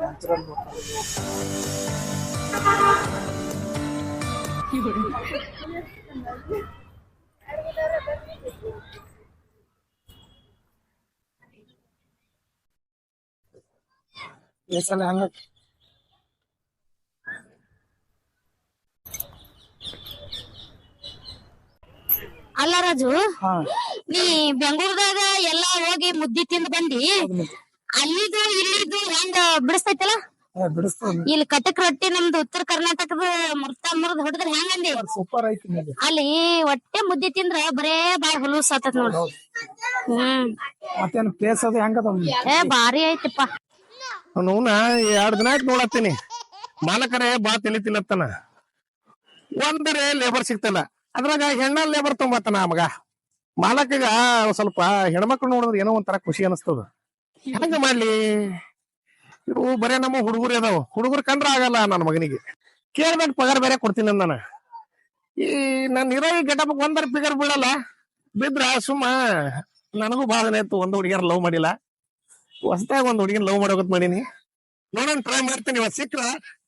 Natural ಈ ಸಲ ಹಂಗ ಅಲ್ಲ ರಾಜು, ಹಾ ನೀ ಬೆಂಗಳೂರದಾಗ ಎಲ್ಲಾ ಹೋಗಿ ಮುದ್ದಿ ತಿಂದ್ ಬಂದಿ. ಅಲ್ಲಿದು ಇಲ್ಲಿದು ಹೆಂಗ ಬಿಡಿಸ್ತೈತಲ್ಲ? ಬಿಡಿಸ್ತದ ಇಲ್ಲಿ ಕಟಕ್ ರೊಟ್ಟಿ ನಮ್ದು ಉತ್ತರ ಕರ್ನಾಟಕದ ಮುರಿದ್ ಹೊಡೆದ್ರ ಹೆಂಗಂದಿ? ಸೂಪರ್ ಐತಿ. ಅಲ್ಲಿ ಹೊಟ್ಟೆ ಮುದ್ದಿ ತಿಂದ್ರ ಬರೇ ಬಾಳ್ ಹುಲೂಸ್ ಆತತ್ ನೋಡ್. ಮತ್ತೇನ್ ಪ್ಲೇಸ್ ಅದು ಹೆಂಗದ? ಭಾರಿ ಐತಿಪ್ಪ. ಅವನ 2 ದಿನ ಆಯ್ತು ನೋಡತ್ತೀನಿ. ಮಾಲಕರೇ ಬಾ ತಿಳಿ ತಿನ್ನತ್ತನ, ಒಂದರೆ ಲೇಬರ್ ಸಿಗ್ತಲ್ಲ. ಅದ್ರಾಗ ಹೆಣ್ಣ ಲೇಬರ್ ತೊಂಬತ್ತಾನ ಮಗ. ಮಾಲಕಗ ಸ್ವಲ್ಪ ಹೆಣ್ಮಕ್ಳು ನೋಡಿದ್ರೆ ಏನೋ ಒಂಥರ ಖುಷಿ ಅನಿಸ್ತದ. ಹೆಂಗ ಮಾಡ್ಲಿ? ಇವು ಬರೇ ನಮ್ಮ ಹುಡುಗರು ಅದಾವ, ಹುಡುಗರು ಕಂಡ್ರ ಆಗಲ್ಲ ನನ್ನ ಮಗನಿಗೆ. ಕೇಳ್ಬೇಕು ಪಗಾರ ಬೇರೆ ಕೊಡ್ತೀನಿ ನಾನು. ಈ ನನ್ನ ಇರೋ ಗೆಟಪ್ ಒಂದರ ಫಿಗರ್ ಬೀಳಲ್ಲ. ಬಿದ್ರ ಸುಮ್ಮ ನನಗೂ ಭಾಳ ಆಯ್ತು. ಒಂದು ಹುಡುಗಿಯರ್ ಲವ್ ಮಾಡಿಲ್ಲ, ಹೊಸದಾಗಿ ಒಂದು ಹುಡುಗಿನ ಲವ್ ಮಾಡೋಕತ್ ಮಾಡೀನಿ. ನೋಡೋಣ, ಟ್ರೈ ಮಾಡ್ತೀನಿ. ಇವತ್ತು ಸಿಕ್ಕ್ರ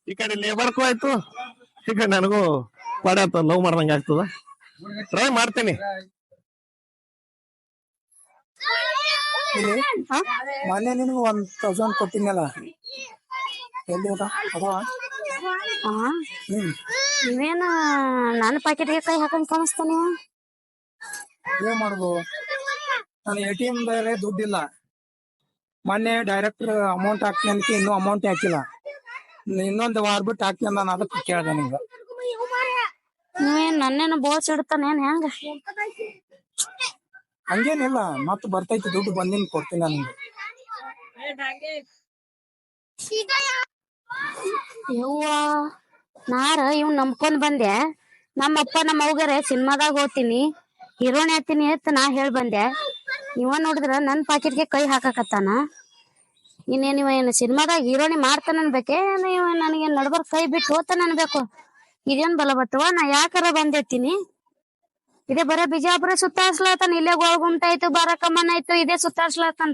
ಈ ಕಡೆ ಲೇಬರ್ಗೂ ಆಯ್ತು, ಈ ಕಡೆ ನನಗೂ ಪಾಡ ಲವ್ ಮಾಡ್ದಂಗ ಆಗ್ತದ. ಟ್ರೈ ಮಾಡ್ತೀನಿ. ಮೊನ್ನೆ ನಿನ್ಗೆ 1000 ಕೊಟ್ಟಿನಲ್ಲ, ಎಲ್ಲಿ ಅದಾವ? ನೀವೇನ ನನ್ನ ಪ್ಯಾಕೆಟ್ಗೆ ಕೈ ಹಾಕೊಂಡ್ ಕಾಣಿಸ್ತಾನೆ. ಏನ್ ಮಾಡುದು, ನಾನು ATM ಬೇರೆ ದುಡ್ಡಿಲ್ಲ. ಮೊನ್ನೆ ಡೈರೆಕ್ಟರ್ ಅಮೌಂಟ್ ಹಾಕ್ತೀನಿ ಅಂತ ಇನ್ನೂ ಅಮೌಂಟ್ ಹಾಕಿಲ್ಲ. ಇನ್ನೊಂದು ವಾರ ಬಿಟ್ಟು ಹಾಕ್ತೀನಿ, ನಾನು ಅದಕ್ಕೆ ಕೇಳ್ದೆ ನಿಂಗ. ನೀವೇನ್ ನನ್ನೇನು ಬೋಸ್ ಇಡ್ತಾನೆ ಹೆಂಗ? ಹಂಗೇನಿಲ್ಲ, ಮತ್ ಬರ್ತೈತಿ ದುಡ್ಡು, ಬಂದಿನ್ ಕೊಡ್ತೀನಿ ನಿಂಗೆ. ಯವ್ವ, ನಾರ ಇವ್ ನಂಬ್ಕೊಂಡ್ ಬಂದೆ. ನಮ್ಮಪ್ಪ ನಮ್ಮ ಅವ್ಗರೆ ಸಿನಿಮಾದಾಗ ಹೋಗ್ತೀನಿ, ಹೀರೋಣಿ ಆಗ್ತೀನಿ ಅಂತ ನಾ ಹೇಳ್ ಬಂದೆ. ಇವ ನೋಡಿದ್ರ ನನ್ ಪಾಕೆಟ್ಗೆ ಕೈ ಹಾಕಕತ್ತಾನ. ಇನ್ನೇನಿವ ಏನು ಸಿನಿಮಾದಾಗ ಹೀರೋಣಿ ಮಾಡ್ತಾನ ಅನ್ಬೇಕೆ, ಇವ ನನಗೆ ನಡ್ಬರ್ ಕೈ ಬಿಟ್ಟು ಹೋಗ್ತಾನ ಅನ್ಬೇಕು. ಇದೇನ್ ಬಲ ಬತ್ತವ, ನಾ ಯಾಕಾರ ಬಂದಿರ್ತೀನಿ. ಇದೇ ಬರೇ ಬಿಜಾಪುರ ಸುತ್ತಾಡ್ಸ್ಲತ್ತಾನ. ಇಲ್ಲೇ ಗೋಳ್ಗುಮ್ಟ ಆಯ್ತು, ಬಾರಕಮ್ಮನ್ ಆಯ್ತು, ಇದೇ ಸುತ್ತಾಡ್ಸ್ಲತ್ತಾನ.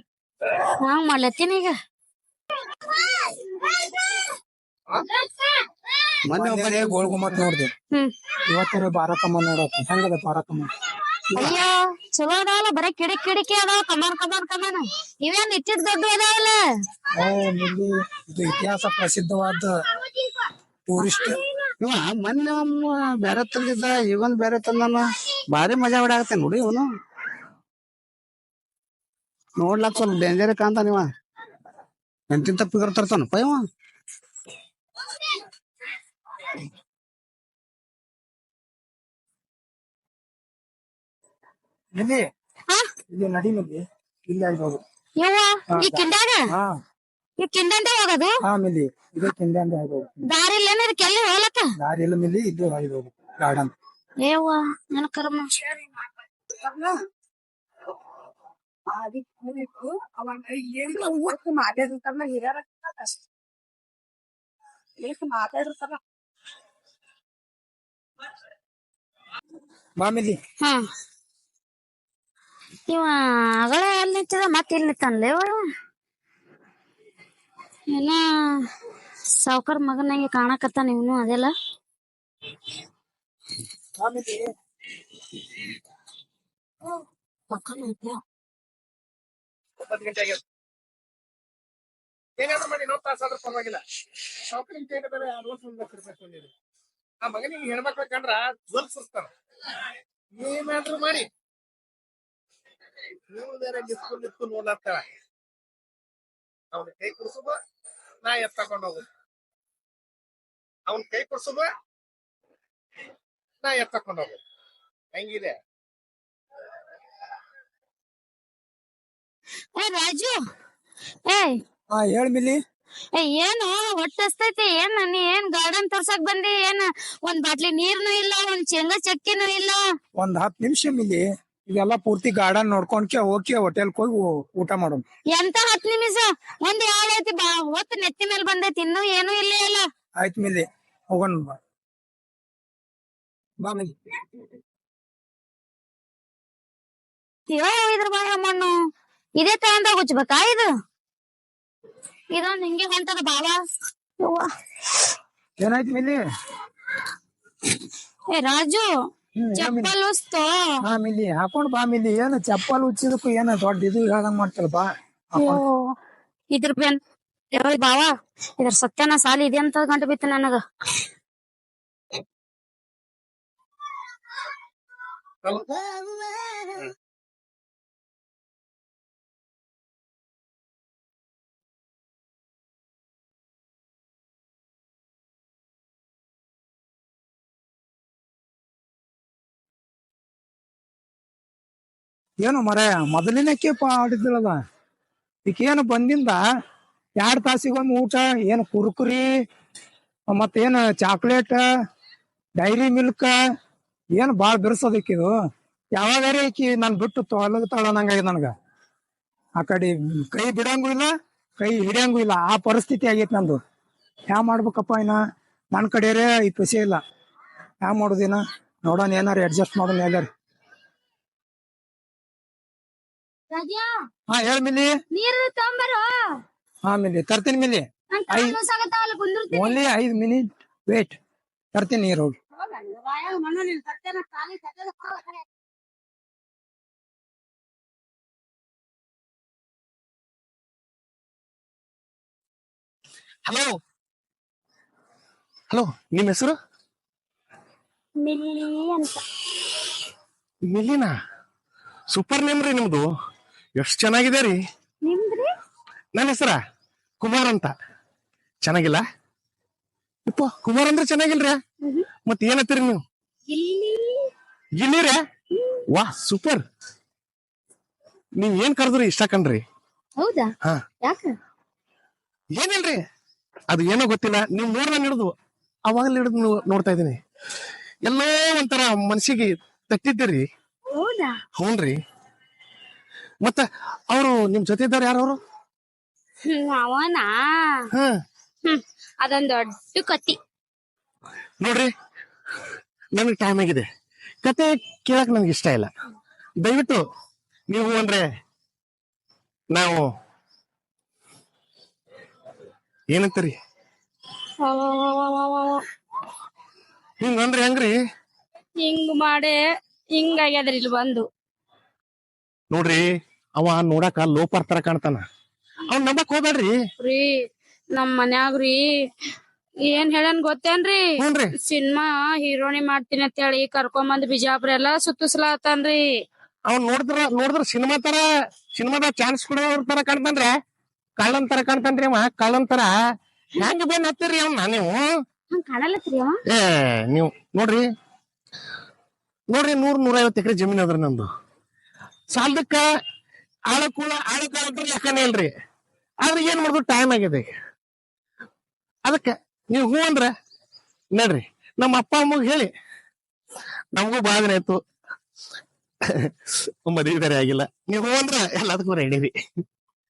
ಹಂಗ್ ಮಾಡ್ಲತ್ತೀನಿ ಈಗ. ಮೊನ್ನೆ ಗೋಳ್ಗುಮ್ಮಟ್ ನೋಡ್ದೆ, ಇವತ್ತರ ಬಾರಕಮ್ಮ ನೋಡತ್ತ. ಹೆಂಗದ ಬಾರಕಮ್ಮ? ಅಯ್ಯೋ ಚಲೋ ಅದಾವಲ್ಲ, ಬರೇ ಕಿಡಿಕಿ ಅದಾವ. ಕಮಾನ್ ಇವೇನ್ ಇಟ್ಟಿದ್ ದೊಡ್ಡ ಅದಾವಲ್ಲ. ಇದು ಇತಿಹಾಸ ಪ್ರಸಿದ್ಧವಾದ ಟೂರಿಸ್ಟ್. ಇವ ಮೊನ್ನೆ ಬೇರೆ ತಂದಿದ್ದ, ಇವನ್ ಬೇರೆ ತಂದಾನ. ಭಾರಿ ಮಜಾ ಹೊಡಾಗತ್ತೆ ನೋಡಿ. ಇವನು ನೋಡ್ಲಕ್ ಸ್ವಲ್ಪ ಡೇಂಜರ್ ಕಾಣ್ತಾನ. ಇವ ಎಂತಿಂತ ಫಿಗರ್ ತರ್ತಾನಪ್ಪ ಇವ. ಇಲ್ಲಿ ನಡಿ ಮಿಲ್ಲಿ, ಇಲ್ಲಿ ಆಗ್ಬೋದು. ಈ ಕಿಂಡಾಗ ಈ ಕಿಂಡಂಡೆ ಹೋಗೋದು. ಮಿಲ್ಲಿ ಇದು ಕಿಂಡಿ ಆಗ್ಬೋದು. ದಾರಿ ಇಲ್ಲ ಕೆಲ್ಲಿ ಹೋಗ್ಲಕ್ಕ. ದಾರಿ ಇಲ್ಲ ಮಿಲ್ಲಿ, ಇದು ಆಗ್ಬೋದು ಗಾರ್ಡನ್. ಏವ್ವ ನನ್ನ ಕರ್ಮ. ಮಾಮಿಲಿ ಇವ ಅಗಳ ಅಲ್ಲಿ ನಿಂತಿದ, ಮತ್ತೆ ಇಲ್ಲಿ ನಿಂತಾನಲ್ಲ ಇವ. ಏನ ಸಾವ್ಕಾರ್ ಮಗನಾಗೆ ಕಾಣಕತ್ತಾನ ಇವನು. ಅದೆಲ್ಲ ಏನಾದ್ರು ಮಾಡಿ ಇನ್ನೊಂದು ತಾಸಾದ್ರೂ ಪರವಾಗಿಲ್ಲ. ಆ ಮಗನಿಗೆ ಹೆಣ್ಮಕ್ಳ ಕಂಡ್ರ ಜ್ವಲ್ಸಿಸ್ತಾರ. ಏನಾದ್ರು ಮಾಡಿ ನಿಂತು ನೋಡ್ಲಾರ್ತಾಳ. ಅವನ ಕೈ ಕುಡ್ಸುದು, ನಾ ಎತ್ತಕೊಂಡ್ ಹೋಗುದು. ಅವನ್ ಕೈ ಕುಡ್ಸುದು, ನಾ ಎತ್ತಕೊಂಡ್ ಹೋಗುದು. ಹೆಂಗಿದೆ? ರಾಜು, ಹೇಳ್ ಮಿಲ್ಲಿ. ಏನು ಹೊಟ್ಟೆ ಹಸ್ತೈತಿ? ಏನ್ ನೀ ಏನ್ ಗಾರ್ಡನ್ ತೋರ್ಸಕ್ ಬಂದಿ? ಏನ್ ಒಂದ್ ಬಾಟ್ಲಿ ನೀರ್ನು ಇಲ್ಲ, ಒಂದ್ ಶೇಂಗಾ ಚಕ್ಕಿನೂ ಇಲ್ಲ. ಒಂದ್ 10 ನಿಮಿಷ ಮಿಲ್ಲಿ, ಇದೆಲ್ಲ ಪೂರ್ತಿ ಗಾರ್ಡನ್ ನೋಡ್ಕೊಂಡ್ಕೆ ಹೋಗಿ ಹೋಟೆಲ್ ಹೋಗಿ ಊಟ ಮಾಡೋದು. ಎಂತ 10 ನಿಮಿಷ? ಒಂದ್ ಯಾವ್ದೈತಿ ಬಾ ಹೊತ್ತು ನೆತ್ತಿ ಮೇಲೆ ಬಂದೈತಿ, ಇನ್ನೂ ಏನು ಇಲ್ಲೇ ಇಲ್ಲ. ಆಯ್ತು ಮಿಲ್ಲಿ, ಹೋಗೋಣ ಬಾ ಮಿಲ್ಲಿ. ಇದ್ರ ಬಾಯ ಮಣ್ಣು ಇದೇ ತಗೊಂಡ ಹೋಗ್ಬೇಕಾ ಇದು? ಇದೊಂದ್ ಹಿಂಗೆ ಹೊಂಟದ ಬಾವಾ. ಯವ್ವ. ಏನಾಯ್ತು ಮಿಲ್ಲಿ? ಏ ರಾಜು, ಏನ್ ಮಿಲ್ಲಿ? ಚಪ್ಪಲ್ ಉಸ್ತೋ. ಹಾ ಮಿಲ್ಲಿ ಹಾಕೊಂಡ್ ಬಾ ಮಿಲ್ಲಿ. ಏನು ಚಪ್ಪಲ್ ಉಚ್ಚಿದಕ್ಕೂ ಏನ ದೊಡ್ಡ ಇದು ಹೇಳ್ದಂಗ್ ಮಾಡ್ತಲ್ಲ ಬಾ. ಇದ್ರ ಬೆನ್ ಬಾವಾ, ಇದ್ರ ಸತ್ಯನ ಸಾಲಿ ಇದೆ ಅಂತ ಗಂಟು ಬಿತ್ತು ನನಗ. ಏನು ಮರ ಮೊದಲಿನಕ್ಕೆ ಆಡಿದ್ರಲ್ಲ ಈಕೇನು ಬಂದಿಂದ 2 ತಾಸಿಗೊಮ್ಮೆ ಊಟ, ಏನು ಕುರ್ಕುರಿ ಮತ್ತೇನು ಚಾಕ್ಲೇಟ್, ಡೈರಿ ಮಿಲ್ಕ್, ಏನು ಭಾಳ ಬಿರ್ಸೋದಕ್ಕಿದು. ಯಾವಾಗಾರ ಈಕಿ ನನ್ ಬಿಟ್ಟು ತೊಲಗ್ತಾಳ ನಂಗಾಗಿದೆ ನನಗ. ಆ ಕಡೆ ಕೈ ಬಿಡಂಗೂ ಇಲ್ಲ, ಕೈ ಹಿಡಿಯಂಗೂ ಇಲ್ಲ, ಆ ಪರಿಸ್ಥಿತಿ ಆಗೈತಿ ನಂದು. ಹ್ಯಾ ಮಾಡ್ಬೇಕಪ್ಪ ಇನ್ನ? ನನ್ನ ಕಡೆಯರೇ ಈ ಪೈಸೆ ಇಲ್ಲ. ಹ್ಯಾ ಮಾಡೋದಿನ? ನೋಡೋಣ, ಏನಾರ ಅಡ್ಜಸ್ಟ್ ಮಾಡೋಣ ಎಲ್ಲಾರು. ರಾಜ್ಯ, ಹಾ ಹೇಳ ಮಿಲ್ಲಿ. ನೀರು ತೊಂಬರು. ಹಾ ಮಿಲ್ಲಿ ತರ್ತೀನಿ ಮಿಲ್ಲಿ. ಓನ್ಲಿ 5 ಮಿನಿಟ್ ವೇಟ್, ತರ್ತೀನಿ ನೀರು ಹೋಗಿ. ಹಲೋ ಹಲೋ, ನಿಮ್ ಹೆಸರು? ಮಿಲ್ಲಿ ಅಂತ. ಮಿಲಿನಾ? ಸೂಪರ್ ನೇಮ್ ರೀ ನಿಮ್ದು. ಎಷ್ಟ್ ಚೆನ್ನಾಗಿದೆ ರೀ. ನಿಮ್ದ್ರಿ? ನನ್ನ ಹೆಸರ ಕುಮಾರ್ ಅಂತ. ಚೆನ್ನಾಗಿಲ್ಲ? ಇಪ್ಪ ಕುಮಾರ್ ಅಂದ್ರೆ ಚೆನ್ನಾಗಿಲ್ರಿ. ಮತ್ ಏನತ್ತೀರಿ ನೀವು? ಗಿಲ್ಲಿರ? ವಾ ಸೂಪರ್. ನೀವ್ ಏನ್ ಕರೆದ್ರಿ ಇಷ್ಟ ಕಣ್ರಿ. ಹೌದಾ? ಹಾ, ಯಾಕ? ಏನಿಲ್ರಿ, ಅದು ಏನೋ ಗೊತ್ತಿಲ್ಲ. ನೀವ್ ನೋಡ್ದ ಹಿಡಿದು ಅವಾಗಲೇ ಹಿಡಿದು ನೋಡ್ತಾ ಇದೀನಿ. ಎಲ್ಲೋ ಒಂಥರ ಮನ್ಸಿಗೆ ತಟ್ಟಿದ್ದೀರಿ. ಹೌದಾ? ಹ್ಞೂನ್ರಿ. ಮತ್ತ ಅವರು ನಿಮ್ ಜೊತೆ ಇದ್ದಾರೆ ಯಾರವ್ರು? ಅವನಾ? ಹಾ ಅದೊಂದ್ ದೊಡ್ಡ ಕತ್ತಿ. ನೋಡ್ರಿ, ನನಗೆ ಟೈಮ್ ಆಗಿದೆ. ಕತೆ ಕೇಳಕ್ ನನ್ಗೆ ಇಷ್ಟ ಇಲ್ಲ. ದಯವಿಟ್ಟು ನೀವು ಅಂದ್ರೆ ನಾವು ಏನಂತೀರಿ ಹಿಂಗಂದ್ರಿ ಹೆಂಗ್ರಿ? ಹಿಂಗ್ ಮಾಡೇ ಹಿಂಗಾಗ್ಯದ್ರಿ ಇಲ್ಲಿ ಬಂದು. ನೋಡ್ರಿ, ಅವ ನೋಡಾಕ ಲೋಪರ್ ತರ ಕಾಣ್ತಾನ. ಅವ್ನ್ ನಂಬಕ್ ಹೋಗ್ಬೇಡ್ರಿ. ರೀ ನಮ್ ಮನ್ಯಾಗ್ರಿ ಏನ್ ಹೇಳನ್ ಗೊತ್ತೇನ್ರಿ? ಹ್ಞೂನ್ರಿ. ಸಿನಿಮಾ ಹೀರೋಣಿ ಮಾಡ್ತೀನಿ ಅಂತ ಹೇಳಿ ಕರ್ಕೊಂಬಂದ್ ಬಿಜಾಪುರ ಎಲ್ಲಾ ಸುತ್ತಿಸ್ಲಾತನ್ರಿ. ಅವ್ನ್ ನೋಡಿದ್ರ ಸಿನಿಮಾದ ಚಾನ್ಸ್ ಕೊಡೋರ್ ತರ ಕಾಣ್ತಾನ್ರಿ. ಕಳ್ಳನ್ ತರ ಕಾಣ್ತಾನ್ರಿ ಅವ. ಕಳ್ಳನ್ ತರ ಹೆಂಗ ಬೇನ್ ಹತ್ತೀರಿ ಅವ್ನ ನೀವು? ಹಂಗ್ ಕಾಣಲತ್ರಿ ಅವ? ಏ ನೀವು ನೋಡ್ರಿ 100-150 ಎಕರೆ ಜಮೀನ್ ಅದ್ರ ನಂದು. ಸಾಲದಕ್ಕ ಆಳಕೂಳ ಲೆಕ್ಕನೇ ಇಲ್ರಿ. ಆದ್ರೆ ಏನ್ ಮಾಡುದು, ಟೈಮ್ ಆಗಿದೆ. ಅದಕ್ಕೆ ನೀವು ಹೂ ಅಂದ್ರ ನೋಡ್ರಿ, ನಮ್ಮ ಅಪ್ಪ ಅಮ್ಮಗ್ ಹೇಳಿ. ನಮಗೂ ಬಾಳ ದಿನ ಆಯ್ತು, ಮದುವೆ ಬೇರೆ ಆಗಿಲ್ಲ. ನೀವು ಹೂ ಅಂದ್ರ ಎಲ್ಲದಕ್ಕೂ ರೆಡಿ ರೀ.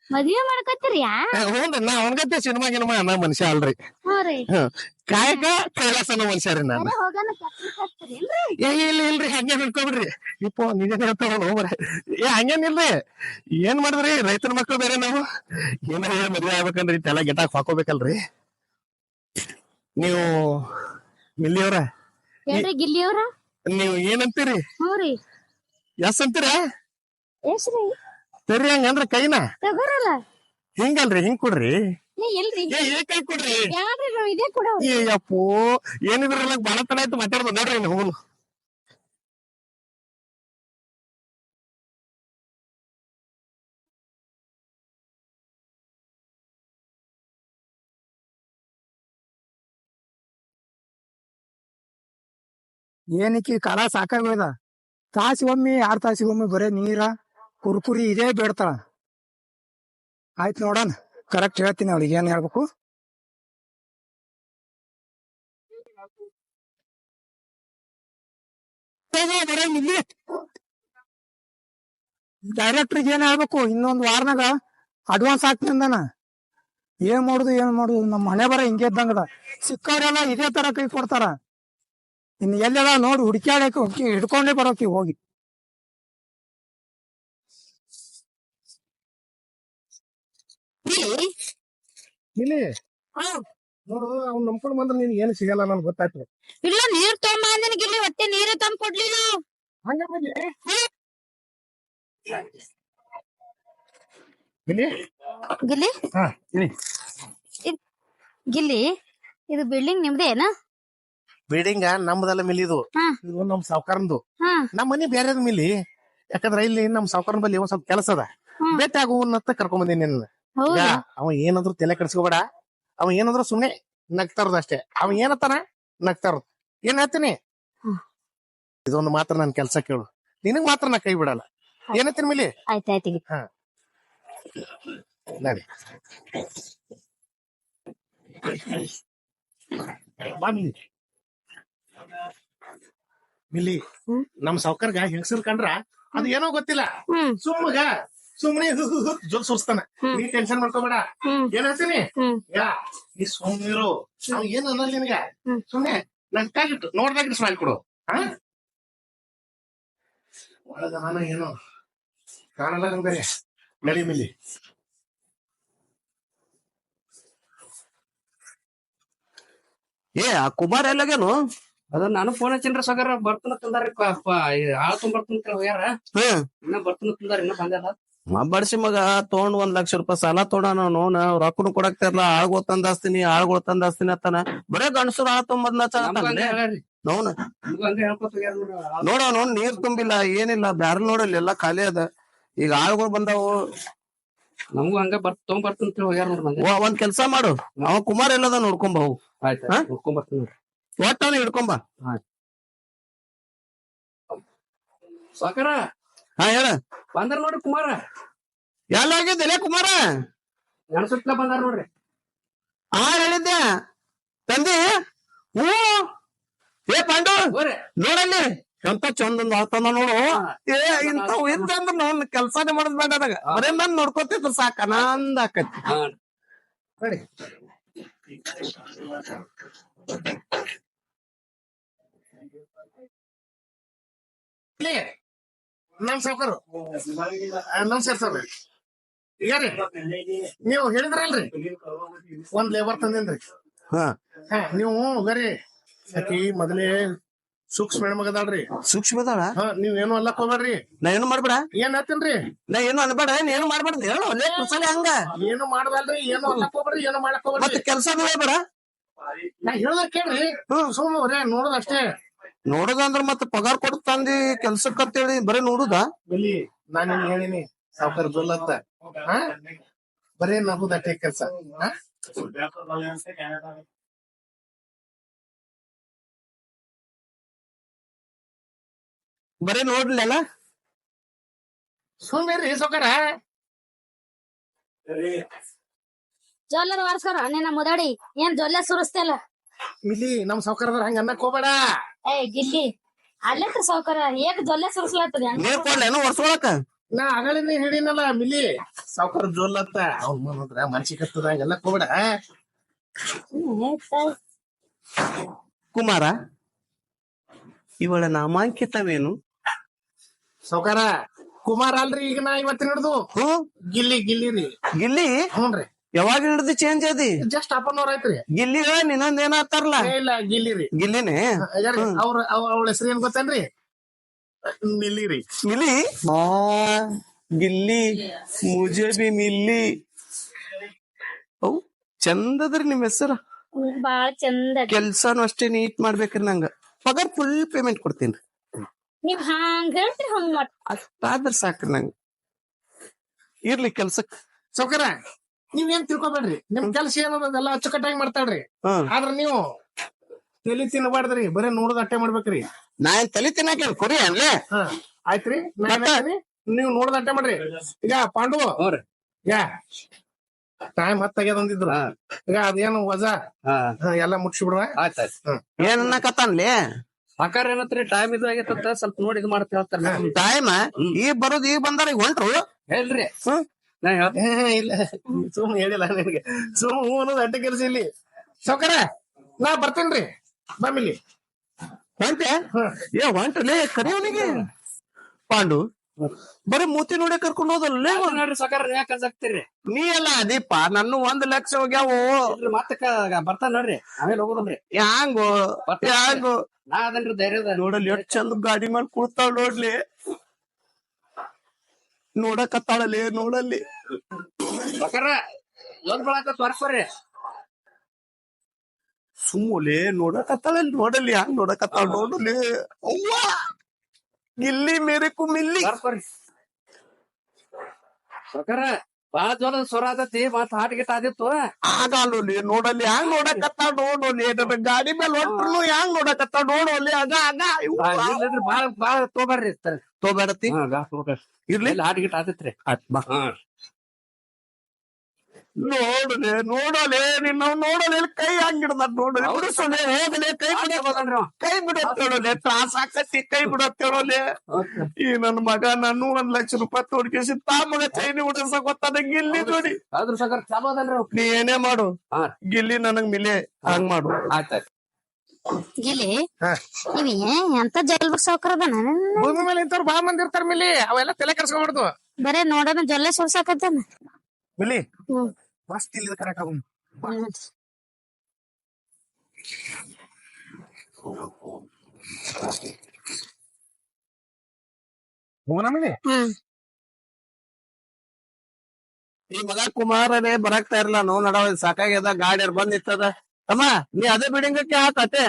ಮದ್ವೆ ಮಾಡ್ಕತ್ತೀರಿಯಾ? ಹ್ಞೂನ್ರಿ, ನಾ ಅವನಗತ್ತೆ ಸಿನಿಮಾ ಗಿನಿಮಾ ಅನ್ನೋ ಮನುಷ್ಯ ಅಲ್ರಿ. ಕಾಯಕ ಕೈಲಾಸ ಅನ್ನೋ ಮನುಷ್ಯ ರೀ ನಾನು. ಇಲ್ರಿ, ಹಂಗೇನ್ ಅನ್ಕೋಬಿಡ್ರಿ. ಇಪ್ಪ ನೀವೇನ್ ಹೇಳ್ತಾವ ಹಂಗೇನಿಲ್ರಿ. ಏನ್ ಮಾಡಿದ್ರಿ, ರೈತರ ಮಕ್ಳು ಬೇರೆ ನಾವು. ಏನಾರ ಮದ್ವೆ ಆಗ್ಬೇಕಂದ್ರಿ ತಲೆ ಗೆಟಾಕ್ ಹಾಕೋಬೇಕಲ್ರಿ. ನೀವು ಮಿಲ್ಲಿಯವ್ರ, ಹೇಳ್ರಿ ಗಿಲ್ಲಿಯವ್ರ. ನೀವು ಏನಂತೀರಿ? ಹ್ಞೂರಿ. ಎಸ್ ಅಂತೀರ? ಎಷ್ಟ್ರಿ? ಸರಿ, ಹಂಗಂದ್ರ ಕೈನ ತಗೋರಲ್ಲ. ಹಿಂಗಲ್ರಿ, ಹಿಂಗ್ ಕೊಡ್ರಿ. ಎಲ್ರಿ? ಕೈ ಕೊಡ್ರಿ. ಯಾವ್ರಿ ನಾವ್ ಇದೇ ಕೊಡ. ಅಪ್ಪೋ, ಏನಿದ್ರಲ್ಲ ಬಾಳ ತನ ಆಯ್ತು ಮಾತಾಡ್ದು. ನೋಡ್ರಿ ನೀವು ಏನಕ್ಕೆ ಕಾಲ ಸಾಕಾಗೋದ. ತಾಸಿಗೊಮ್ಮೆ 2 ತಾಸಿಗೊಮ್ಮೆ ಬರೇ ನೀರ ಕುರ್ಕುರಿ ಇದೇ ಬೇಡ್ತಾಳ. ಆಯ್ತು ನೋಡೋಣ, ಕರೆಕ್ಟ್ ಹೇಳ್ತೀನಿ ಅವಳಿಗೆ ಏನ್ ಹೇಳ್ಬೇಕು. ಡೈರೆಕ್ಟ್ರಿಗೆ ಏನ್ ಹೇಳ್ಬೇಕು, ಇನ್ನೊಂದ್ ವಾರನಾಗ ಅಡ್ವಾನ್ಸ್ ಹಾಕ್ತೀನಿ ಅಂದಾನ. ಏನ್ ಮಾಡುದು ನಮ್ಮ ಮನೆ ಬರ ಹಿಂಗೆ ಇದ್ದಂಗದ. ಸಿಕ್ಕವ್ರೆಲ್ಲ ಇದೇ ತರ ಕೈ ಕೊಡ್ತಾರ. ಇನ್ ಎಲ್ಲೆಲ್ಲ ನೋಡಿ ಹುಡುಕ್ಯಾಡಕ್ಕೆ ಹಿಡ್ಕೊಂಡೇ ಬರೋಕಿ ಹೋಗಿ. ಇಲ್ಲಿ ನೋಡು ಅವ್ನ್ ನಂಬ್ಕೊಂಡ್ ಬಂದ್ರೆ ನೀನ್ ಏನು ಸಿಗಲ್ಲ ನನ್ಗೆ ಗೊತ್ತಾಯ್ತು. ಇಲ್ಲ ನೀರ್ ತೊಗೊಂಬ ಅಂದಿನ ಗಿಲ್ಲಿ ಹೊಟ್ಟೆ ನೀರೇ ತಂದ್ ಕೊಡ್ಲಿಲ್ಲ. ಹಂಗ ಬರ್ಲಿ ಇಲ್ಲಿ ಗಿಲ್ಲಿ ಹಾ ಇಲ್ಲಿ ಗಿಲ್ಲಿ ಇದು ಬಿಲ್ಡಿಂಗ್ ನಿಮ್ದೇನ? ಬಿಲ್ಡಿಂಗ್ ನಮ್ದಲ್ಲ ಮಿಲ್ ಇದು. ಹಾ. ಇದು ನಮ್ ಸಾವ್ಕಾರಂದು. ಹಾ ನಮ್ ಮನಿ ಬೇರೆದ್ ಮಿಲಿ. ಯಾಕಂದ್ರ ಇಲ್ಲಿ ನಮ್ ಸಾವ್ಕಾರನ್ ಬಲ್ಲಿ ಒಂದ್ ಸ್ವಲ್ಪ ಕೆಲಸ ಅದ. ಭೇಟಿ ಆಗುವನ್ನತ್ತ ಕರ್ಕೊಂಡ್ ಬಂದೀನಿ ನಿನ್ನ. ಹೌದಾ? ಅವ ಏನಾದ್ರು ತಲೆ ಕೆಡ್ಸ್ಕೋಬೇಡ. ಅವ ಏನಾದ್ರು ಸುಮ್ನೆ ನಗ್ತಾರದು ಅಷ್ಟೇ. ಅವ ಏನತ್ತಾನ ನಗ್ತಾರದು. ಏನ್ ಹೇಳ್ತೀನಿ ಇದೊಂದು ಮಾತ್ರ ನನ್ ಕೆಲ್ಸ ಕೇಳು. ನಿನಗ್ ಮಾತ್ರ ನಾ ಕೈ ಬಿಡಲ್ಲ. ಏನತ್ತೀನಿ ಮಿಲಿ? ಆಯ್ತಾಯ್ತು. ಹಾ ನಡಿ ಬಾ ಮಿಲಿ. ಮಿಲಿ ನಮ್ ಸಾವ್ಕಾರ್ಗ ಹೆಂಗಸರ್ ಕಂಡ್ರ ಅದು ಏನೋ ಗೊತ್ತಿಲ್ಲ ಸುಮ್ನೆ ಜೋಲ್ ಸುರ್ಸ್ತಾನ. ನೀ ಟೆನ್ಷನ್ ಮಾಡ್ಕೋಬೇಡ. ಏನ್ ಹೇಳ್ತೀನಿ ಯಾ ನೀ ಸುಮ್ನಿರು. ಅವ್ ಏನ್ ಅನ್ನಲ್ಲ ನಿನಗ. ಸುಮ್ನೆ ನಗ್ತಾಗಿಟ್ಟು ನೋಡ್ದಾಗಿಟ್ಟು ಸ್ಮೈಲ್ ಕೊಡು. ಹಾ ಒಳಗ ನಾನು ಏನೋ ಕಾಣಲ್ಲ ನಂಗ್ ಬೇರೆ. ನಡಿ ಮಿಲಿ. ಏ ಆ ಕುಮಾರ್ ಎಲ್ಲಾಗೇನು? ಅದ ನಾನು ಫೋನ್ ಹಚ್ಚಿನ್ರಿ ಸಗರ ಬರ್ತನ ತಂದಾರಿ ಆಳ್ ತುಂಬರ್ತಂತ ಹೋಗ್ಯಾರ. ಇನ್ನ ಬರ್ತನ ತಂದಾರ ಇನ್ನ ಬಂದಿಲ್ಲ. ಬಡ್ಸಿ ಮಗ ತಗೊಂಡ್ 1,00,000 ರೂಪಾಯಿ ಸಾಲ ತೊಗೊಂಡ ನೋನ ರೊಕ್ಕನು ಕೊಡಕ್ತಿರ್ಲ ಆಳ್ಗೊಳ್ ತಂದಾಸ್ತೀನಿ ಅತ್ತಾನ. ಬರೇ ಗಂಡಸರು ಆಳ್ ಹೇಳ್ರಿ ನೋನ ನಿಮ್ಗೂ ಹಂಗ ಹೇಳ್ಕೊತ ಹೋಗ್ಯಾರ ನೋಡ್ರಿ. ನೋಡ ನೋಡ್ ನೀರ್ ತುಂಬಿಲ್ಲ ಏನಿಲ್ಲ ಬ್ಯಾರಲ್ ನೋಡಲ್ಲ ಎಲ್ಲಾ ಖಾಲಿ ಅದ. ಈಗ ಆಳ್ಗೊಳ್ ಬಂದಾವು. ನಮಗೂ ಹಂಗ ತೊಗೊಂಬರ್ತಂತ ಹೋಗ್ಯಾರ ನೋಡ್ರಿ ಮಂದಿ. ಒಂದ್ ಕೆಲ್ಸ ಮಾಡು, ಅವ ಕುಮಾರ್ ಎಲ್ಲದ ನೋಡ್ಕೊಂಬ ಹೋಗು. ಆಯ್ತು ನೋಡ್ಕೊಂಡ್ ಬರ್ತೀನಿ ನೋಡ್ರಿ. ಒಟ್ಟಾನ ಹಿಡ್ಕೊಂಬ. ಸಾಕರ ಹಾ ಹೇಳ. ಬಂದಾರ ನೋಡ್ರಿ ಕುಮಾರ. ಎಲ್ಲಾಗಿದ್ದಲೆ ಕುಮಾರ? ನೆನಸುತ್ಲ ಬಂದಾರ ನೋಡ್ರಿ. ಹೇಳಿದ್ದೆ ತಂದಿ. ಹ್ಞೂ ಏ ಪಾಂಡು ನೋಡಲ್ಲಿ ಎಂತ ಚಂದ ಆಗ್ತಾನ ನೋಡು. ಏ ಇಂಥವು ಇದ್ದಂದ್ರ ನೋಡ್ ಕೆಲ್ಸಾನೇ ಮಾಡೋದ್ ಬೇಡ ನನಗ. ಬರೇ ನಾನ್ ನೋಡ್ಕೊತಿದ್ರು ಸಾಕ ಆನಂದ ಆಕತಿ. ನಡಿ ನಮ್ ಸಾವ್ಕಾರು ನಮಸ್ಕಾರ ಸರ್. ಈಗ ರೀ ನೀವು ಹೇಳಿದ್ರಲ್ರಿ ಒಂದ್ ಲೇಬರ್ ತಂದೇನ್ರಿ. ಹಾ ನೀವು ಬೇರೆ ಆಕಿ ಮೊದಲೇ ಸೂಕ್ಷ್ಮ ಹೆಣ್ಮಗದಾಳ್ರಿ. ಸೂಕ್ಷ್ಮದಾಳ? ನೀವೇನು ಅಲ್ಲಕ್ ಹೋಗ್ಬೇಡ್ರಿ. ನಾ ಏನು ಮಾಡ್ಬೇಡ. ಏನ್ ಹೇಳ್ತೇನ್ರಿ ನಾ ಏನು ಅನ್ಬೇಡ ಏನು ಮಾಡ್ಬಾರ್ದು ಹೇಳು. ಅಲ್ಲೇ ಕುಸಲೆ ಹಂಗ ಏನು ಮಾಡ್ದಲ್ರಿ. ಏನು ಅಲ್ಲಕ್ ಹೋಗ್ಬೇಡ್ರಿ ಏನು ಮಾಡಕ್ ಹೋಗ್ಬೇಡ್ರಿ. ಮತ್ತೆ ಕೆಲ್ಸನೂ ಹೇಳ್ಬೇಡ. ನಾ ಹೇಳ್ದ ಕೇಳ್ರಿ. ಸುಮ್ಮನೆ ನೋಡೋದ್ ಅಷ್ಟೇ. ನೋಡುದಂದ್ರ ಮತ್ತೆ ಪಗಾರ ಕೊಟ್ಟು ತಂದಿ ಕೆಲ್ಸಕ್ಕೆ ಅಂತೇಳಿ ಬರೀ ನೋಡುದ? ಬಲಿ ನಾನ್ ನಿಮ್ಗೆ ಹೇಳಿನಿ ಸಾವ್ಕಾರ ಜೊಲ್ಲತ್ತ. ಬರೀ ನಗುದ ಅಷ್ಟೇ ಕೆಲ್ಸ. ಬರೀ ನೋಡ್ಲಿಲ್ಲ ಸುಮ್ಮಿರ್ರಿ ಸಾವ್ಕಾರ. ಜೊಲ್ಲದ ವಾರ್ಸ್ಕೊರ ನಿನ್ನ ಮುದಾಡಿ ಏನ್ ಜೊಲ್ಲೆ ಸುರಿಸ್ತಲ್ಲ. ಮಿಲಿ ನಮ್ ಸಾವ್ಕಾರದ್ರ ಹಂಗ ಅನ್ನಕ್ ಹೋಗ್ಬೇಡ. ಗಿಲ್ಲಿ ಅಲ್ಲತ್ರ ಸೌಕರ್ಯ ಏಕ್ ಜೊಲ್ಲೆ ಸುರಿಸ್ಲತ್ತದ. ನೀರ್ ಕೊಡ್ಲೇನು ಒರ್ಸ್ಕೊಳಕ? ನಾ ಅಗಳಿಂದ ಹೇಳಿನಲ್ಲ ಮಿಲಿ ಸಾವ್ಕಾರ ಜೊಲ್ಲತ್ತ. ಅವ್ನ ನೋಡ್ರ ಮನ್ಸಿಗೆ ಹತ್ತದ ಹಂಗ ಅನ್ನಕ್ ಹೋಗ್ಬೇಡ. ಕುಮಾರ ಇವಳ ನಾಮಾಂಕಿತವೇನು? ಸಾವ್ಕಾರ ಕುಮಾರ್ ಅಲ್ರಿ. ಈಗ ನಾ ಇವತ್ತಿನ ಹಿಡ್ದು ಗಿಲ್ಲಿ ರೀ. ಗಿಲ್ಲಿ? ಹ್ಞೂನ್ರಿ. ಯಾವಾಗ ಹಿಡಿದು ಚೇಂಜ್ ಅದಿ? ಜಸ್ಟ್ ಹಾಫ್ ಐತ್ರಿ. ಗಿಲ್ಲಿ ನಿನ್ನೊಂದ್ ಏನಾತಾರಲ್ಲ? ಇಲ್ಲ ಗಿಲ್ಲಿ ರೀ. ಗಿಲ್ಲಿನೇ? ಅವಳ ಹೆಸರು ಏನ್ ಗೊತ್ತೇನ್ರಿ? ಮಿಲ್ಲಿ ರೀ. ಮಿಲಿ? ಗಿಲ್ಲಿ ಮುಜೆ ಬಿ ಮಿಲ್ಲಿ. ಅವ್ ಚಂದದ್ರಿ ನಿಮ್ ಹೆಸರ. ಬಾಳ ಚಂದ. ಕೆಲ್ಸಾನು ಅಷ್ಟೇ ನೀಟ್ ಮಾಡ್ಬೇಕ್ರಿ. ನಂಗ ಪಗಾರ್ ಫುಲ್ ಪೇಮೆಂಟ್ ಕೊಡ್ತೀನಿ. ನೀವ್ ಹಂಗ ಹೇಳ್ತೀರಿ ಹಂಗ ಮಾಡ್. ಅಷ್ಟಾದ್ರ ಸಾಕ್ರಿ ನಂಗ. ಇರ್ಲಿ ಕೆಲ್ಸಕ್. ಸಾವ್ಕಾರ ನೀವೇನ್ ತಿಳ್ಕೊಬೇಡ್ರಿ. ನಿಮ್ ಕೆಲ್ಸ ಏನದೆಲ್ಲ ಅಚ್ಚುಕಟ್ಟಾಗಿ ಮಾಡ್ತಾಳ್ರಿ. ಆದ್ರ ನೀವು ತಲಿ ತಿನ್ನಬಾರ್ದ್ರಿ. ಬರೀ ನೋಡೋದ್ ಅಟ್ಟೆ ಮಾಡ್ಬೇಕ್ರಿ. ನಾ ಏನ್ ತಲೆ ತಿನ್ನಾಕ ಕೊರಿ ಅನ್ಲೇ? ಆಯ್ತ್ರಿ. ನೀವ್ ನೋಡೋದ್ ಅಟ್ಟೆ ಮಾಡ್ರಿ. ಈಗ ಪಾಂಡು ಯಾ ಟೈಮ್ 10 ಆಗ್ಯದ ಅಂದಿದ್ರು. ಈಗ ಅದೇನು ವಜಾ ಎಲ್ಲ ಮುಗಿಸಿ ಬಿಡುವ. ಆಯ್ತಾಯ್ತು. ಏನ್ ಅನ್ನಕತ್ತಾನ್ಲೇ? ಸಾಕಾರ ಏನತ್ರಿ ಟೈಮ್ ಇದು ಆಗತ್ತ ಸ್ವಲ್ಪ ನೋಡಿ ಇದು ಮಾಡತ್ ಹೇಳ್ತಾರ. ಟೈಮ್ ಈಗ ಬರೋದು ಈಗ ಬಂದಾರ ಈಗ ಹೊಂಟ್ರು. ಹೇಳ್ರಿ ಇಲ್ಲ ಸುಮ್ ಹೇಳಿಲ್ಲ ನಿನಗೆ. ಸುಮ್ ಹೂ ಅನ್ನೋದು ಅಡ್ಡ ಕೆಲಸ ಇಲ್ಲಿ. ಸಾವ್ಕಾರ ನಾ ಬರ್ತೇನ್ರಿ. ಬಮ್ಮಿಲಿ ಹೊಂಟೆ? ಏ ಹೊಂಟ್ರಲೇ ಕರಿಯವನಿಗೆ. ಪಾಂಡು ಬರೀ ಮೂತಿ ನೋಡಿ ಕರ್ಕೊಂಡು ಹೋದಲ್ಲ ನೋಡ್ರಿ ಸಾಕಾರ ಯಾಕೆ ಕಲ್ಸಾಕ್ತಿರಿ ನೀ ಎಲ್ಲ ಅದೀಪ ನನ್ನ 1,00,000 ಹೋಗ್ಯಾವು ಮತ್ತೆ ಬರ್ತಾನ ನೋಡ್ರಿ ಆಮೇಲೆ ಹೋಗೋದ್ರಿ ಹ್ಯಾಂಗೋ ಹ್ಯಾಂಗೋ ನಾ ಅದನ್ರಿ ಧೈರ್ಯದ ನೋಡಲ್ಲಿ ಎಷ್ಟ್ ಚಂದ ಗಾಡಿ ಮೇಲೆ ಕುಳ್ತಾಳ ನೋಡ್ಲಿ ನೋಡಕತ್ತಾಳಲ್ಲಿ ನೋಡಲ್ಲಿ ಸಾಕಾರ ಲೋನ್ ಬಳಕ ತೋರ್ಸ್ಬರ್ರಿ ಸುಮ್ಮಲೆ ನೋಡಕತ್ತಾಳಲ್ಲಿ ನೋಡಲ್ಲಿ ಹ್ಯಾಂಗ ನೋಡಕತ್ತಾಳ ನೋಡಲಿ ಅವ್ವ ಗಿಲ್ಲಿ ಮೇರೆಕು ಮಿಲ್ಲಿ ತೋರ್ಸ್ಬರ್ರಿ ಸಾಕಾರ ಬಾಳ ಜೋರದ ಸ್ವರ ಆದತಿ ಮತ್ ಹಾಟ್ ಗಿಟ್ ಆದಿತ್ತು ಆಗಲ್ಲಿ ನೋಡಲ್ಲಿ ಹ್ಯಾಂಗ ನೋಡಕತ್ತಾಳ ನೋಡಲಿ ನನ್ನ ಗಾಡಿ ಮೇಲೆ ಹೊಂಟ್ರು ಹ್ಯಾಂಗ ನೋಡಕತ್ತಾಳ ನೋಡಲ್ಲಿ ಆಗ ಆಗ ಬಾಳ ಬಾಳ ತೋಬರ್ರಿ ತೋಬೇಡತಿ ಇರ್ಲಿ ಹಾಟ್ ಗಿಟ್ ಆದಿತ್ರಿ ಆತ್ಮ ನೋಡಲೆ ನೋಡಲೆ ನಿನ್ನ ನೋಡಲೆ ಕೈ ಹಂಗಿಡ್ದ ನೋಡಲೆ ಬಿಡಿಸೋಲೆ ಹೋಗಲೆ ಕೈ ಬಿಡೋಲೆ ತ್ರಾಸ ಆಕತಿ ಕೈ ಬಿಡೋತ್ತೇಳೋಲೆ ಈ ನನ್ ಮಗ ನಾನು 1,00,000 ರೂಪಾಯಿ ತೋಡ್ಕೇಸಿ ತಾ ಮಗ ಚೈನಿ ಉಡಿಸ ಗೊತ್ತಾದ ಗಿಲ್ಲಿ ನೋಡಿ ಅದ್ರ ಸಾಕಾರ ಚಾಲೋ ಅದನ್ರಿ ನೀ ಏನೇ ಮಾಡು ಗಿಲ್ಲಿ ನನಗ್ ಮಿಲೆ ಹಂಗ್ ಮಾಡು ಆಯ್ತಾಯ್ತು ಗಿಲಿ ನೀವ್ ಎಂತ ಜಲ್ಬರ್ ಸಾವ್ಕರದನ ಭೂಮಿ ಮೇಲೆ ಇಂಥವ್ರು ಬಾಳ ಮಂದಿ ಇರ್ತಾರ ಮಿಲಿ ಅವೆಲ್ಲ ತಲೆ ಕೆಡ್ಸ್ಕೊಂಡ್ಬಾರ್ದು ಬರೇ ನೋಡೋಣ ಜೊಲ್ಲೆ ಸೊರ್ಸಾಕತ್ತಾನ ಮಿಲಿ ಹ್ಮ್ ಮಸ್ತ್ ಇಲ್ಲಿ ಕರೆಕ್ಟ್ ಆಗ ಹೋಗೋಣ ಮಿಲಿ ಹ್ಮ್ ಈ ಮಗ ಕುಮಾರನೇ ಬರಾಕ್ತಾ ಇರಲ್ಲ ನೋವು ನಡವ ಸಾಕಾಗ್ಯದ ಗಾಡಿ ಬಂದ್ ನಿಂತದ ಅಮ್ಮ ನೀ ಅದೇ ಬಿಲ್ಡಿಂಗಕ್ಕೆ ಹಾಕತ್ತೆ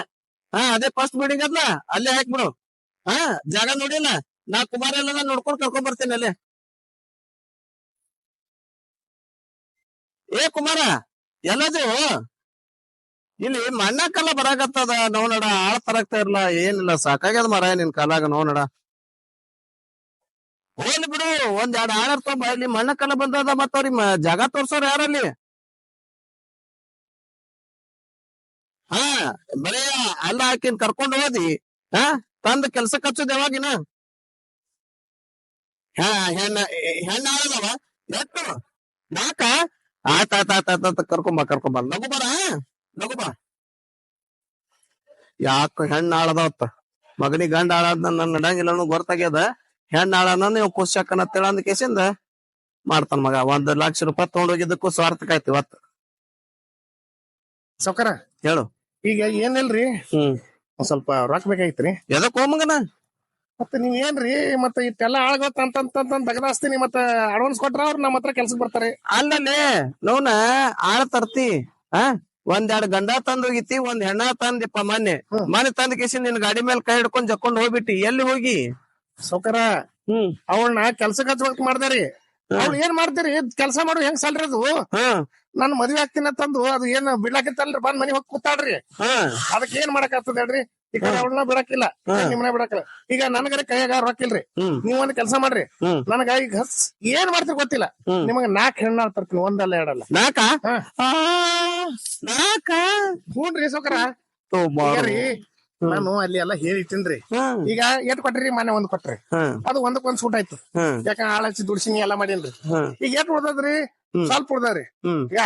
ಅದೇ ಫಸ್ಟ್ ಬಿಲ್ಡಿಂಗ್ ಅದ್ಲ ಅಲ್ಲೇ ಹಾಕ್ಬಿಡು ಜಾಗ ನೋಡಿಲ್ಲ ನಾ ಕುಮಾರ ಎಲ್ಲ ನೋಡ್ಕೊಂಡ್ ಕರ್ಕೊಂಡ್ ಬರ್ತೇನೆ ಅಲ್ಲೇ ಏ ಕುಮಾರ ಎಲ್ಲದು ಇಲ್ಲಿ ಮಣ್ಣಕ್ಕೆಲ್ಲ ಬರಾಕತ್ತದ ನೋವ್ ನಡ ಆಳ್ ತರಾಕ್ತಾ ಇರ್ಲ ಏನಿಲ್ಲ ಸಾಕಾಗ್ಯದ ಮರ ನಿನ್ ಕಾಲಾಗ ನೋವ್ ನಡ ಹೋಗ್ಲಿ ಬಿಡು 1-2 ಆಳ್ ಇರ್ತಾವ ಇಲ್ಲಿ ಮಣ್ಣಕ್ಕೆಲ್ಲ ಬಂದದ ಮತ್ತ ಅವ್ರಿಗೆ ಜಾಗ ತೋರ್ಸೋರ್ ಯಾರಲ್ಲಿ ಬರೇ ಅಲ್ಲ ಹಾಕಿನ್ ಕರ್ಕೊಂಡ್ ಹೋದಿ ತಂದ ಕೆಲ್ಸಕ್ ಹಚ್ಚೋದ್ ಯಾವಾಗಿನ ಹೆಣ್ಣ ಆಳದವ ಎಷ್ಟು 4 ಆಯ್ತಾಯ್ತಾಯ್ತಾಯ್ತ ಕರ್ಕೊಂಬ ಲಗು ಬಾ ಯಾಕ ಹೆಣ್ಣ ಆಳದವತ್ತ ಮಗನಿಗೆ ಗಂಡ ಆಳದ ನನ್ ನಡಂಗಿಲ್ಲ ಗೊತ್ತಾಗ್ಯದ ಹೆಣ್ಣ ಆಳನ ನೀವು ಖುಷಿಯಾಕನತ್ತೇಳ ಅಂದ ಕೇಸಿಂದ ಮಾಡ್ತಾನ ಮಗ 1,00,000 ರೂಪಾಯಿ ತಗೊಂಡೋಗಿದ್ದಕ್ಕೂ ಸ್ವಾರ್ಥಕಾಯ್ತಿ ಇವತ್ತು ಸೌಕರ ಹೇಳು ಈಗ ಏನಿಲ್ರಿ ಒಂದ್ ಸ್ವಲ್ಪ ರೊಕ್ಕ ಬೇಕಾಗಿತ್ರಿ ಎದಕ್ ಹೋಮಗನ ಮತ್ತ ನೀವ್ ಏನ್ರಿ ಮತ್ತ ಇಟ್ಟೆಲ್ಲ ಆಳ್ಗೊತ್ತ ಅಂತ ದಗದಾಸ್ತೀನಿ ಮತ್ತ ಅಡ್ವಾನ್ಸ್ ಕೊಟ್ರ ಅವ್ರ ನಮ್ಮ ಹತ್ರ ಕೆಲ್ಸಕ್ ಬರ್ತಾರೆ ಅಲ್ಲಲ್ಲಿ ನೋವ್ನ ಆಳ ತರ್ತಿ 1-2 ಗಂಡ ತಂದೋಗಿತಿ 1 ಹೆಣ್ಣ ತಂದಿಪ್ಪ ಮೊನ್ನೆ ತಂದ ಕೇಸಿ ನಿನ್ ಗಾಡಿ ಮೇಲೆ ಕೈ ಹಿಡ್ಕೊಂಡ್ ಜಕ್ಕೊಂಡ್ ಹೋಗ್ಬಿಟ್ಟಿ ಎಲ್ಲಿ ಹೋಗಿ ಸೌಕರ ಅವಳನ್ನ ಕೆಲ್ಸಕ್ ಹಚ್ಬೇಕ್ ಮಾಡ್ದಾರಿ ಅವ್ಳು ಏನ್ ಮಾಡ್ತೀರಿ ಕೆಲ್ಸ ಮಾಡು ಹೆಂಗ್ ಸಾಲ್ರಿ ಅದು ನಾನ್ ಮದ್ವೆ ಆಗ್ತೀನಿ ತಂದು ಅದು ಏನ್ ಬಿಡ್ಲಾಕಿತ್ತಲ್ರಿ ಬಂದ್ ಮನಿ ಹೋಗಿ ಕೂತಾಳ್ರಿ ಅದಕ್ಕೆ ಏನ್ ಮಾಡಕ್ ಆಗ್ತದ ಹೇಳ್ರಿ ಈ ಕಡೆ ಅವಳನ್ನ ಬಿಡಕಿಲ್ಲ ನಿಮ್ಮನ್ನ ಬಿಡಕಿಲ್ಲ ಈಗ ನನ್ಗರೆ ಕೈಯಾಗ ರೊಕ್ಕ ಇಲ್ರಿ ನೀವ್ ಒಂದ್ ಕೆಲ್ಸ ಮಾಡ್ರಿ ನನಗ ಈಗ ಏನ್ ಮಾಡ್ತೀರಿ ಗೊತ್ತಿಲ್ಲ ನಿಮಗ 4 ಹೆಣ್ಣಾಳ ತರ್ತೀನಿ 1 ಅಲ್ಲ 2 ಅಲ್ಲ 4 ಹ್ಞೂನ್ರಿ ಸೌಕರ ನಾನು ಅಲ್ಲಿ ಎಲ್ಲ ಹೇಳಿಟ್ಟಿನ್ರಿ ಈಗ ಎಟ್ ಕೊಟ್ರಿ ಮನೆ 1 ಕೊಟ್ರಿ ಅದು 1ಕ್ಕೆ 1 ಸೂಟ್ ಆಯ್ತು ಯಾಕ ಆಳ ಹಚ್ಚಿ ದುಡ್ಸಿನಿ ಎಲ್ಲಾ ಮಾಡೇನ್ರಿ ಈಗ ಎಟ್ ಉಳ್ದದ್ರಿ ಸ್ವಲ್ಪ ಉಳ್ದವ್ರಿ ಈಗ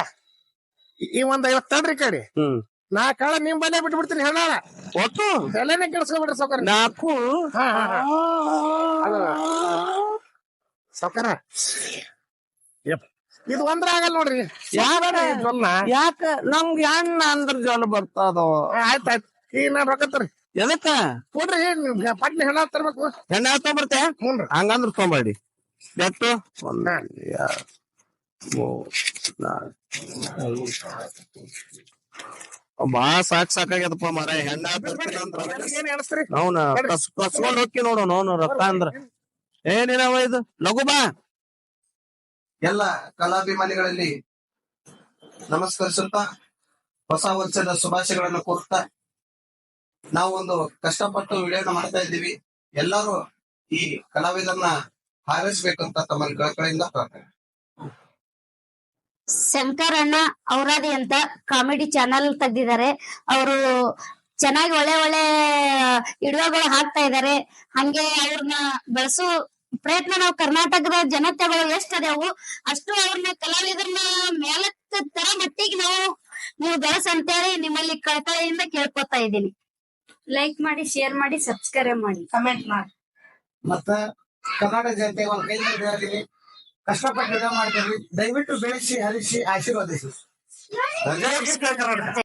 ಈ 150 ತಡ್ರಿ ಕಡೆ 4 ಆಳ ನಿಮ್ ಬಲ್ಲೆ ಬಿಟ್ಟು ಬಿಡ್ತೀನಿ ಹೇಳ ಒಟ್ಟು ಎಲ್ಲನೇ ಕೆಲ್ಸ್ಕೊಂಡ್ಬಿಡ್ರಿ ಸೌಕರ 4 ಸೌಕರ ಇದು 1 ಆಗಲ್ಲ ನೋಡ್ರಿ ಯಾಕ ನಮ್ಗೆ ಹೆಣ್ಣ ಅಂದ್ರ ಜೋಲ ಬರ್ತದ ಆಯ್ತಾಯ್ತು ಈಗ ನಾನ್ ರೊಕ್ಕ ತರ್ರಿ ಎದಕ್ಕ ಕೊಡ್ರಿ ಪಟ್ನೆ ಹೆಣ್ಣ ತರ್ಬೇಕು ಹೆಣ್ಣ ತಗೊಂಬರ್ತೆ ಹ್ಞೂನ್ರಿ ಹಂಗಂದ್ರ ತೊಗೊಂಬಡಿ ಎಷ್ಟು 1 2 3 4 ಬಾಳ ಸಾಕಾಗ್ಯದಪ್ಪ ಮರ ಹೆಣ್ಣ ಏನ್ ಎಣಸ್ರಿ ಅವನ ಕಸ್ಕೊಂಡ್ ಹೋಗಿ ನೋಡು ನೋನು ರೊಕ್ಕ ಅಂದ್ರ ಏನಿನವ ಇದು ಲಘು ಬಾ ಎಲ್ಲ ಕಲಾಭಿಮಾನಿಗಳಲ್ಲಿ ನಮಸ್ಕರಿಸುತ್ತಾ ಹೊಸ ವರ್ಷದ ಶುಭಾಶಯಗಳನ್ನು ಕೋರುತ್ತಾ ನಾವು ಒಂದು ಕಷ್ಟಪಟ್ಟು ವಿಡಿಯೋನ ಮಾಡ್ತಾ ಇದ್ದೀವಿ. ಎಲ್ಲರೂ ಈ ಕಲಾವಿದರನ್ನ ಹಾರೈಸ್ಬೇಕಂತ ತಮ್ಮಲ್ಲಿ ಕಳಕಳಿಯಿಂದ ಪ್ರಾರ್ಥನೆ. ಶಂಕರ್ ಅಣ್ಣ ಅವರಾದಿ ಅಂತ ಕಾಮಿಡಿ ಚಾನಲ್ ತೆಗ್ದಿದ್ದಾರೆ. ಅವರು ಚೆನ್ನಾಗಿ ಒಳ್ಳೆ ಒಳ್ಳೆ ವಿಡಿಯೋಗಳು ಹಾಕ್ತಾ ಇದ್ದಾರೆ. ಹಂಗೆ ಅವ್ರನ್ನ ಬೆಳೆಸೋ ಪ್ರಯತ್ನ ನಾವು ಕರ್ನಾಟಕದ ಜನತೆಗಳು ಎಷ್ಟ್ ಅದಾವು ಅಷ್ಟು ಅವ್ರನ್ನ ಕಲಾವಿದರನ್ನ ಮೇಲಕ್ಕ ತರ ಮಟ್ಟಿಗೆ ನೀವು ಬೆಳೆಸ ಅಂತೇಳಿ ನಿಮ್ಮಲ್ಲಿ ಕಳಕಳಿಯಿಂದ ಕೇಳ್ಕೊತಾ ಇದ್ದೀನಿ. ಲೈಕ್ ಮಾಡಿ, ಶೇರ್ ಮಾಡಿ, ಸಬ್ಸ್ಕ್ರೈಬ್ ಮಾಡಿ, ಕಮೆಂಟ್ ಮಾಡಿ. ಮತ್ತ ಕರ್ನಾಟಕ ಜನತೆಗೆ ಒಂದು ಕೈ ಮುಗಿದು ಹೇಳ್ತೀನಿ, ಕಷ್ಟಪಟ್ಟು ವಿಡಿಯೋ ಮಾಡ್ತೀವಿ, ದಯವಿಟ್ಟು ಬೆಳೆಸಿ ಹರಿಸಿ ಆಶೀರ್ವದಿಸಿ. ಜೈ ಕರ್ನಾಟಕ.